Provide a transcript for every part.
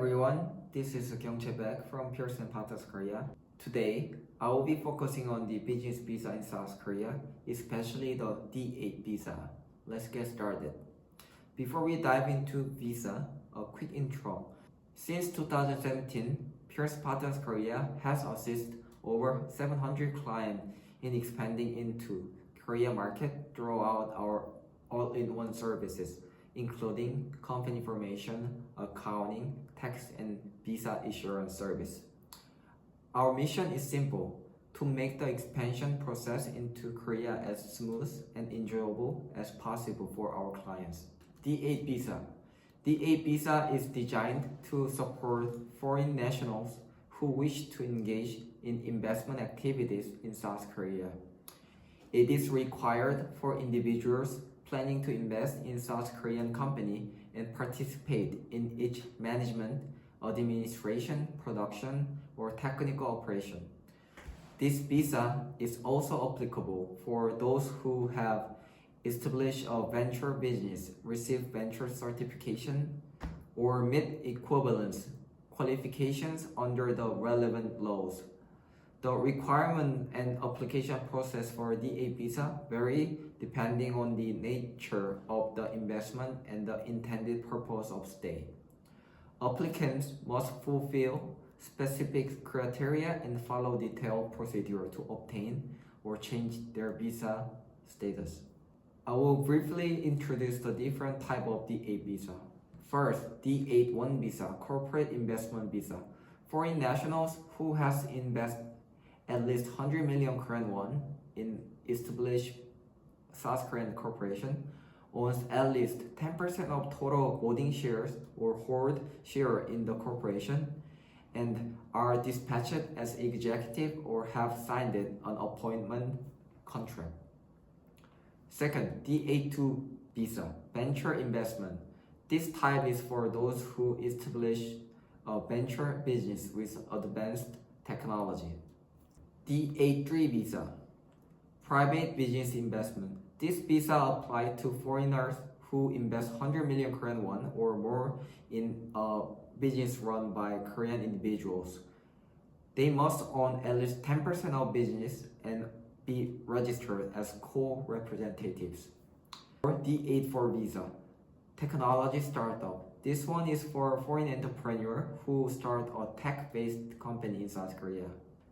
everyone, this is Kyungchae Baek from Pearson Partners Korea. Today, I will be focusing on the business visa in South Korea, especially the D-8 visa. Let's get started. Before we dive into visa, a quick intro. Since 2017, Pearson Partners Korea has assisted over 700 clients in expanding into Korea market throughout our all-in-one services, including company formation, accounting, tax, and visa issuance service. Our mission is simple: to make the expansion process into Korea as smooth and enjoyable as possible for our clients. D-8 visa. D-8 visa is designed to support foreign nationals who wish to engage in investment activities in South Korea. It is required for individuals planning to invest in South Korean company and participate in its management, administration, production, or technical operation. This visa is also applicable for those who have established a venture business, received venture certification, or meet equivalence qualifications under the relevant laws. The requirement and application process for D-8 visa vary depending on the nature of the investment and the intended purpose of stay. Applicants must fulfill specific criteria and follow detailed procedure to obtain or change their visa status. I will briefly introduce the different type of D-8 visa. First, D-8-1 visa, corporate investment visa. Foreign nationals who has invested at least 100 million Korean won in established South Korean corporation, owns at least 10% of total voting shares or hold share in the corporation, and are dispatched as executive or have signed an appointment contract. Second, D-8-2 visa, venture investment. This type is for those who establish a venture business with advanced technology. D-8-3 visa, private business investment. This visa applies to foreigners who invest 100 million Korean won or more in a business run by Korean individuals. They must own at least 10% of business and be registered as co-representatives. Or D-8-4 visa, technology startup. This one is for foreign entrepreneurs who start a tech-based company in South Korea.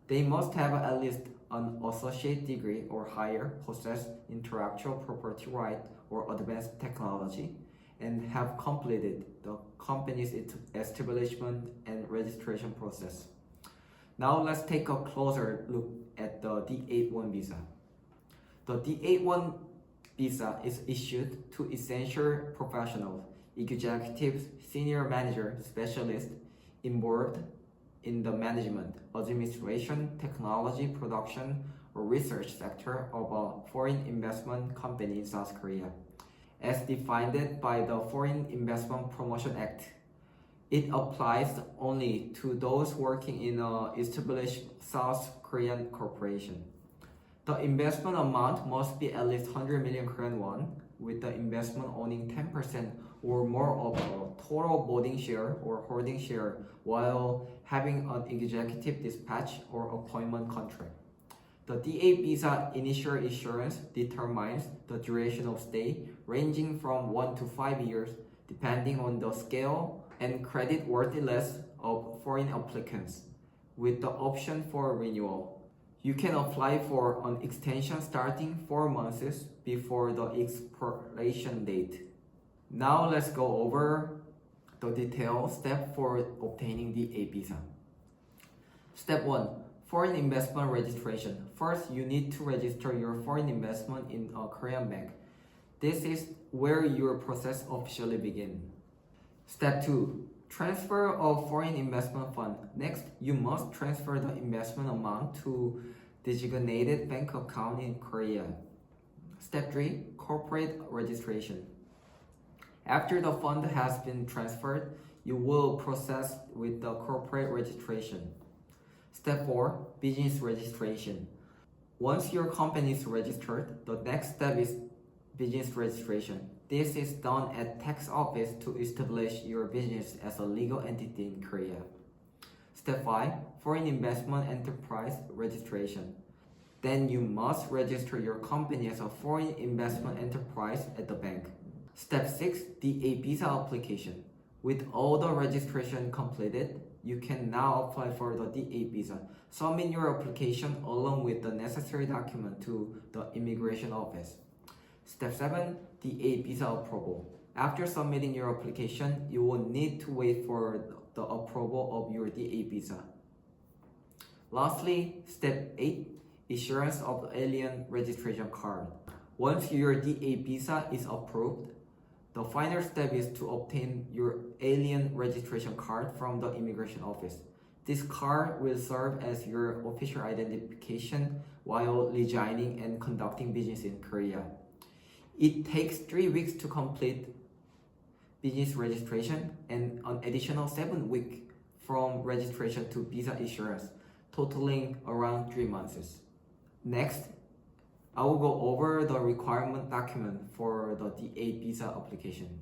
They must have at least an associate degree or higher, possess intellectual property right or advanced technology, and have completed the company's establishment and registration process. Now let's take a closer look at the D-8-1 visa. The D-8-1 visa is issued to essential professionals, executives, senior manager, specialists involved in the management, administration, technology, production, or research sector of a foreign investment company in South Korea, as defined by the Foreign Investment Promotion Act. It applies only to those working in an established South Korean corporation. The investment amount must be at least 100 million Korean won, with the investment owning 10% or more of the total voting share or holding share while having an executive dispatch or appointment contract. The D-8 visa initial issuance determines the duration of stay ranging from 1 to 5 years depending on the scale and creditworthiness of foreign applicants, with the option for renewal. You can apply for an extension starting 4 months before the expiration date. Now let's go over the detailed step for obtaining the D-8 visa. Step 1. Foreign investment registration. First, you need to register your foreign investment in a Korean bank. This is where your process officially begins. Step 2. Transfer of foreign investment fund. Next, you must transfer the investment amount to designated bank account in Korea. Step 3. Corporate registration. After the fund has been transferred, you will process with the corporate registration. Step 4. Business registration. Once your company is registered, the next step is business registration. This is done at tax office to establish your business as a legal entity in Korea. Step 5. Foreign investment enterprise registration. Then you must register your company as a foreign investment enterprise at the bank. Step 6. D-8 visa application. With all the registration completed, you can now apply for the D-8 visa. Submit your application along with the necessary document to the immigration office. Step 7. D-8 visa approval. After submitting your application, you will need to wait for the approval of your D-8 visa. Lastly, Step 8. Issuance of the alien registration card. Once your D-8 visa is approved, the final step is to obtain your alien registration card from the immigration office. This card will serve as your official identification while residing and conducting business in Korea. It takes 3 weeks to complete business registration and an additional 7 weeks from registration to visa issuance, totaling around 3 months. Next, I will go over the requirement document for the D-8 visa application.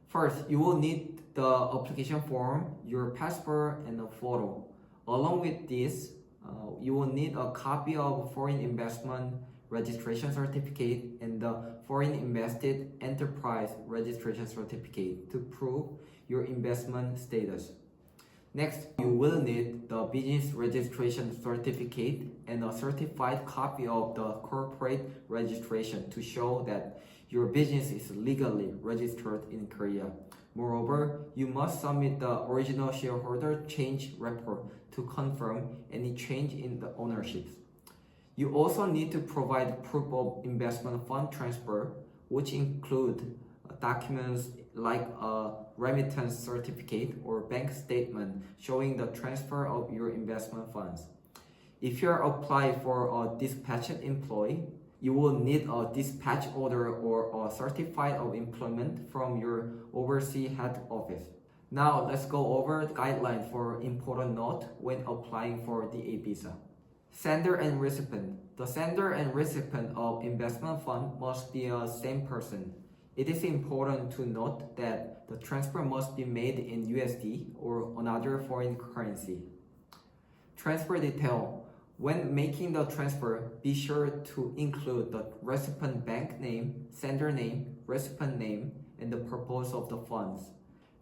First, you will need the application form, your passport, and a photo. Along with this, you will need a copy of foreign investment registration certificate and the foreign invested enterprise registration certificate to prove your investment status. Next, you will need the business registration certificate and a certified copy of the corporate registration to show that your business is legally registered in Korea. Moreover, you must submit the original shareholder change report to confirm any change in the ownership. You also need to provide proof of investment fund transfer, which include documents like a remittance certificate or bank statement showing the transfer of your investment funds. If you are applying for a dispatched employee, you will need a dispatch order or a certificate of employment from your overseas head office. Now let's go over the guidelines for important note when applying for the D-8 visa. Sender and recipient. The sender and recipient of investment fund must be a same person. It is important to note that the transfer must be made in USD or another foreign currency. Transfer detail. When making the transfer, be sure to include the recipient bank name, sender name, recipient name, and the purpose of the funds.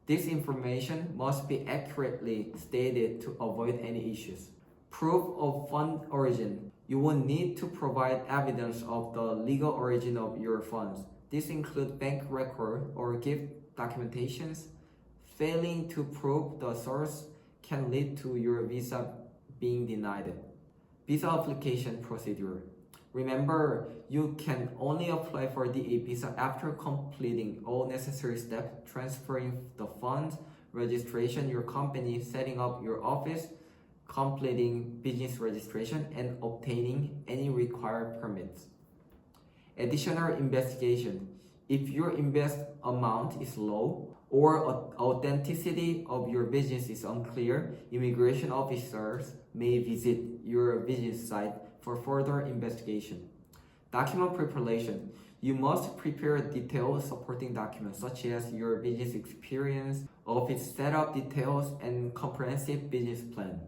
This information must be accurately stated to avoid any issues. Proof of fund origin. You will need to provide evidence of the legal origin of your funds. This includes bank record or gift documentations. Failing to prove the source can lead to your visa being denied. Visa application procedure. Remember, you can only apply for the D-8 visa after completing all necessary steps, transferring the funds, registration your company, setting up your office, completing business registration, and obtaining any required permits. Additional investigation. If your invest amount is low or authenticity of your business is unclear, immigration officers may visit your business site for further investigation. Document preparation. You must prepare detailed supporting documents such as your business experience, office setup details, and comprehensive business plan.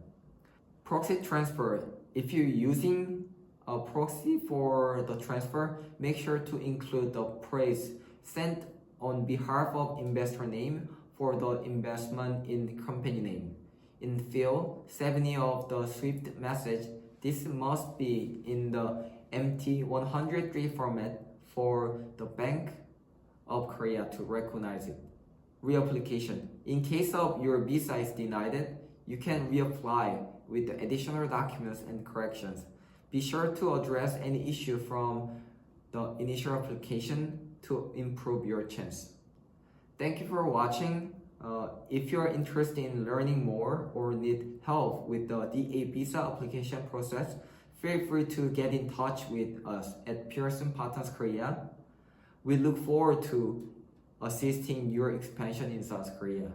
Proxy transfer. If you're using a proxy for the transfer, make sure to include the phrase sent on behalf of investor name for the investment in company name. In field 70 of the SWIFT message, this must be in the MT103 format for the Bank of Korea to recognize it. Reapplication. In case of your visa is denied, you can reapply with the additional documents and corrections. Be sure to address any issue from the initial application to improve your chance. Thank you for watching. If you are interested in learning more or need help with the D-8 visa application process, feel free to get in touch with us at Pearson Partners Korea. We look forward to assisting your expansion in South Korea.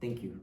Thank you.